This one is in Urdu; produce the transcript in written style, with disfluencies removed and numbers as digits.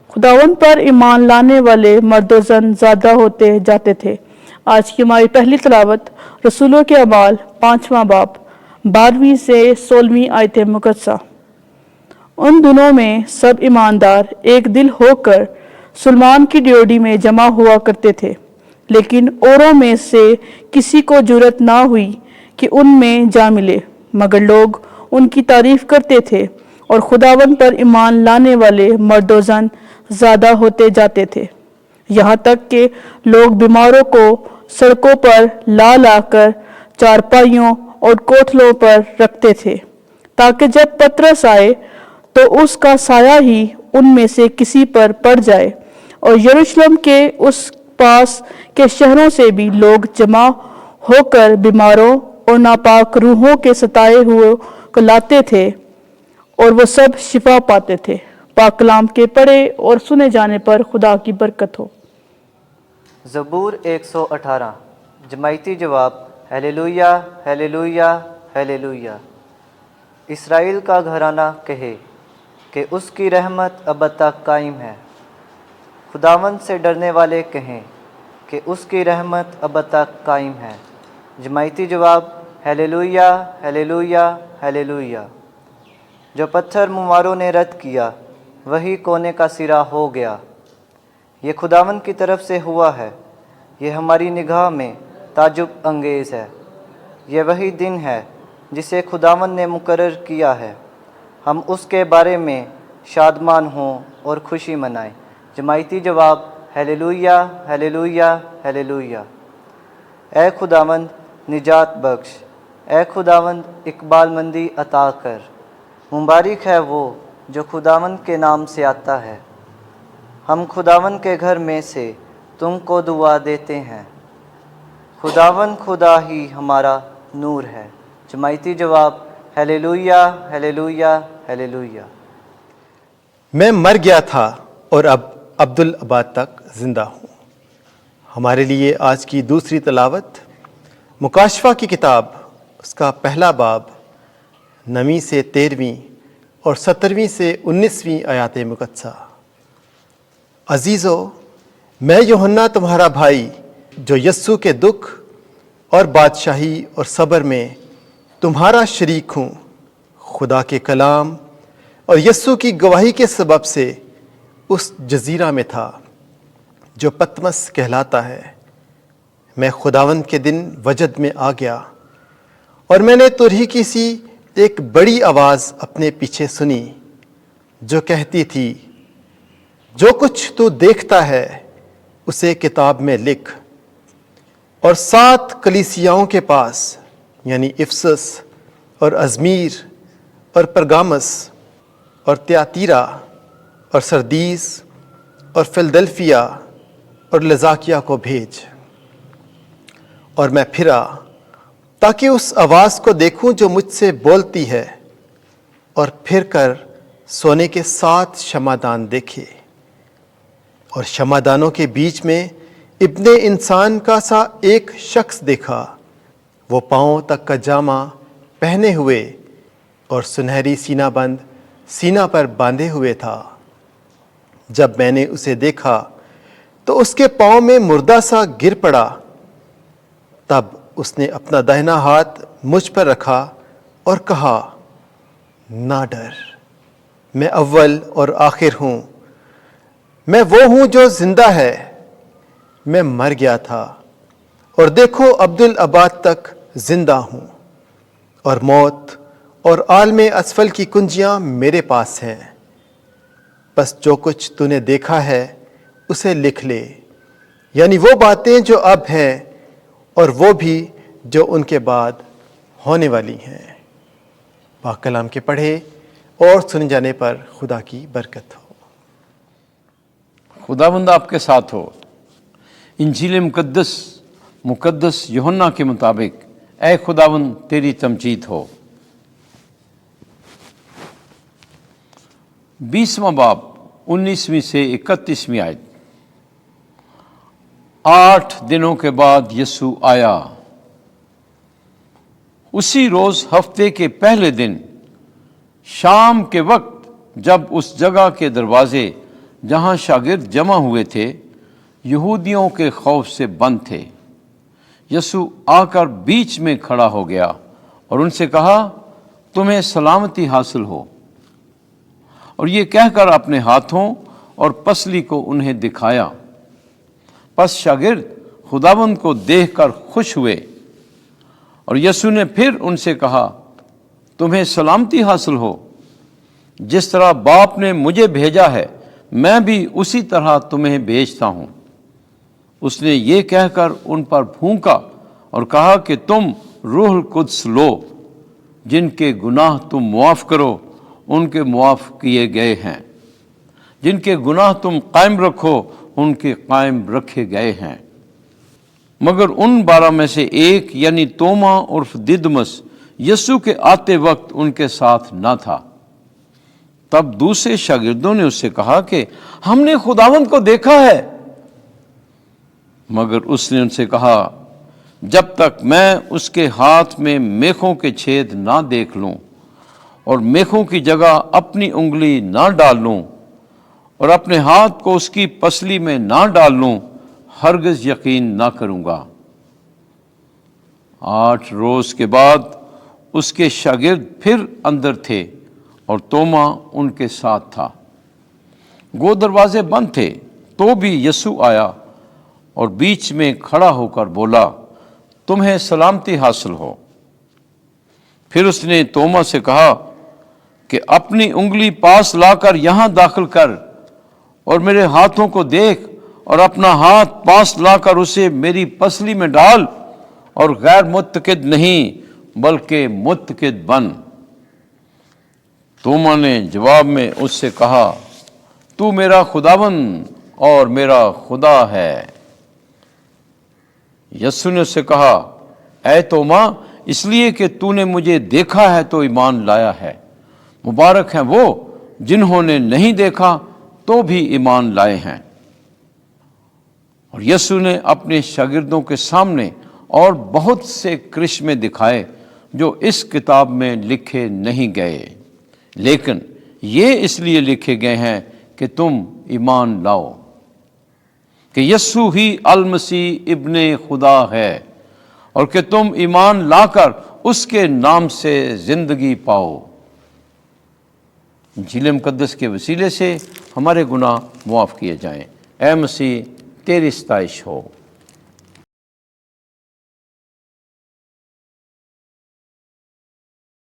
خداوند پر ایمان لانے والے مرد و زن زیادہ ہوتے جاتے تھے۔ آج کی ہماری پہلی تلاوت رسولوں کے اعمال 5واں باب 12ویں سے 16ویں آیت مقدسہ۔ ان دنوں میں سب ایماندار ایک دل ہو کر سلمان کی ڈیوڑی میں جمع ہوا کرتے تھے، لیکن اوروں میں سے کسی کو جرأت نہ ہوئی کہ ان میں جا ملے، مگر لوگ ان کی تعریف کرتے تھے اور خداوند پر ایمان لانے والے مرد و زن زیادہ ہوتے جاتے تھے، یہاں تک کہ لوگ بیماروں کو سڑکوں پر لا لا کر چارپائیوں اور کوٹھلوں پر رکھتے تھے، تاکہ جب پطرس آئے تو اس کا سایہ ہی ان میں سے کسی پر پڑ جائے۔ اور یروشلم کے اس پاس کے شہروں سے بھی لوگ جمع ہو کر بیماروں اور ناپاک روحوں کے ستائے ہوئے کو لاتے تھے اور وہ سب شفا پاتے تھے۔ پاک کلام کے پڑھے اور سنے جانے پر خدا کی برکت ہو۔ زبور 118 جماعتی جواب: ہیلیلویا ہیلیلویا ہیلیلویا۔ اسرائیل کا گھرانہ کہے کہ اس کی رحمت ابد تک قائم ہے۔ خداوند سے ڈرنے والے کہیں کہ اس کی رحمت ابد تک قائم ہے۔ جماعتی جواب: ہیلیلویا ہیلیلویا ہیلیلویا۔ جو پتھر موماروں نے رد کیا وہی کونے کا سرا ہو گیا۔ یہ خداوند کی طرف سے ہوا ہے، یہ ہماری نگاہ میں تعجب انگیز ہے۔ یہ وہی دن ہے جسے خداوند نے مقرر کیا ہے، ہم اس کے بارے میں شادمان ہوں اور خوشی منائیں۔ جماعتی جواب: ہیلیلویا ہیلیلویا ہیلیلویا۔ اے خداوند نجات بخش، اے خداوند اقبال مندی عطا کر۔ مبارک ہے وہ جو خداوند کے نام سے آتا ہے۔ ہم خداوند کے گھر میں سے تم کو دعا دیتے ہیں، خداوند خدا ہی ہمارا نور ہے۔ جماعتی جواب: ہیلیلویا ہیلیلویا ہیلیلویا۔ میں مر گیا تھا اور اب عبدالآباد تک زندہ ہوں۔ ہمارے لیے آج کی دوسری تلاوت مکاشفہ کی کتاب، اس کا پہلا باب 9 سے 13 اور 17 سے 19 آیات مقدسہ۔ عزیزو، میں یوحنا تمہارا بھائی جو یسوع کے دکھ اور بادشاہی اور صبر میں تمہارا شریک ہوں، خدا کے کلام اور یسوع کی گواہی کے سبب سے اس جزیرہ میں تھا جو پتمس کہلاتا ہے۔ میں خداوند کے دن وجد میں آ گیا اور میں نے ترہی کی سی ایک بڑی آواز اپنے پیچھے سنی جو کہتی تھی، جو کچھ تو دیکھتا ہے اسے کتاب میں لکھ اور 7 کلیسیاؤں کے پاس، یعنی افسس اور ازمیر اور پرگامس اور تیاتیرا اور سردیس اور فلدلفیا اور لذاکیہ کو بھیج۔ اور میں پھرا تاکہ اس آواز کو دیکھوں جو مجھ سے بولتی ہے، اور پھر کر سونے کے 7 شمعدان دیکھے، اور شمعدانوں کے بیچ میں ابن انسان کا سا ایک شخص دیکھا۔ وہ پاؤں تک کا جامہ پہنے ہوئے اور سنہری سینہ بند سینہ پر باندھے ہوئے تھا۔ جب میں نے اسے دیکھا تو اس کے پاؤں میں مردہ سا گر پڑا۔ تب اس نے اپنا داہنا ہاتھ مجھ پر رکھا اور کہا، نہ ڈر، میں اول اور آخر ہوں، میں وہ ہوں جو زندہ ہے۔ میں مر گیا تھا اور دیکھو عبدالآباد تک زندہ ہوں، اور موت اور عالم اسفل کی کنجیاں میرے پاس ہیں۔ بس جو کچھ تو نے دیکھا ہے اسے لکھ لے، یعنی وہ باتیں جو اب ہیں اور وہ بھی جو ان کے بعد ہونے والی ہیں۔ پاک کلام کے پڑھے اور سن جانے پر خدا کی برکت ہو۔ خداوند آپ کے ساتھ ہو۔ انجیل مقدس یوحنا کے مطابق اے خداوند تیری تمجید ہو۔ 20واں باب 19ویں سے 31ویں آیت۔ 8 دنوں کے بعد یسوع آیا۔ اسی روز ہفتے کے پہلے دن شام کے وقت جب اس جگہ کے دروازے جہاں شاگرد جمع ہوئے تھے یہودیوں کے خوف سے بند تھے۔ یسوع آ کر بیچ میں کھڑا ہو گیا اور ان سے کہا، تمہیں سلامتی حاصل ہو، اور یہ کہہ کر اپنے ہاتھوں اور پسلی کو انہیں دکھایا۔ پس شاگرد خداوند کو دیکھ کر خوش ہوئے، اور یسوع نے پھر ان سے کہا، تمہیں سلامتی حاصل ہو، جس طرح باپ نے مجھے بھیجا ہے میں بھی اسی طرح تمہیں بھیجتا ہوں۔ اس نے یہ کہہ کر ان پر پھونکا اور کہا کہ تم روح القدس لو، جن کے گناہ تم معاف کرو ان کے معاف کیے گئے ہیں، جن کے گناہ تم قائم رکھو ان کے قائم رکھے گئے ہیں۔ مگر ان 12 میں سے ایک یعنی توما عرف ددمس یسوع کے آتے وقت ان کے ساتھ نہ تھا۔ تب دوسرے شاگردوں نے اس سے کہا کہ ہم نے خداوند کو دیکھا ہے۔ مگر اس نے ان سے کہا، جب تک میں اس کے ہاتھ میں میخوں کے چھید نہ دیکھ لوں اور میخوں کی جگہ اپنی انگلی نہ ڈال لوں اور اپنے ہاتھ کو اس کی پسلی میں نہ ڈال لوں، ہرگز یقین نہ کروں گا۔ 8 روز کے بعد اس کے شاگرد پھر اندر تھے اور توما ان کے ساتھ تھا۔ گو دروازے بند تھے تو بھی یسوع آیا اور بیچ میں کھڑا ہو کر بولا، تمہیں سلامتی حاصل ہو۔ پھر اس نے توما سے کہا کہ اپنی انگلی پاس لا کر یہاں داخل کر اور میرے ہاتھوں کو دیکھ، اور اپنا ہاتھ پاس لا کر اسے میری پسلی میں ڈال، اور غیر متقد نہیں بلکہ متقد بن۔ توما نے جواب میں اس سے کہا، تو میرا خداوند اور میرا خدا ہے۔ یسوع نے اس سے کہا، اے توما، اس لیے کہ تو نے مجھے دیکھا ہے تو ایمان لایا ہے۔ مبارک ہیں وہ جنہوں نے نہیں دیکھا تو بھی ایمان لائے ہیں۔ اور یسوع نے اپنے شاگردوں کے سامنے اور بہت سے کرشمے دکھائے جو اس کتاب میں لکھے نہیں گئے، لیکن یہ اس لیے لکھے گئے ہیں کہ تم ایمان لاؤ کہ یسوع ہی المسیح ابن خدا ہے، اور کہ تم ایمان لا کر اس کے نام سے زندگی پاؤ۔ انجیل مقدس کے وسیلے سے ہمارے گناہ معاف کیے جائیں۔ اے مسیح، تیری ستائش ہو۔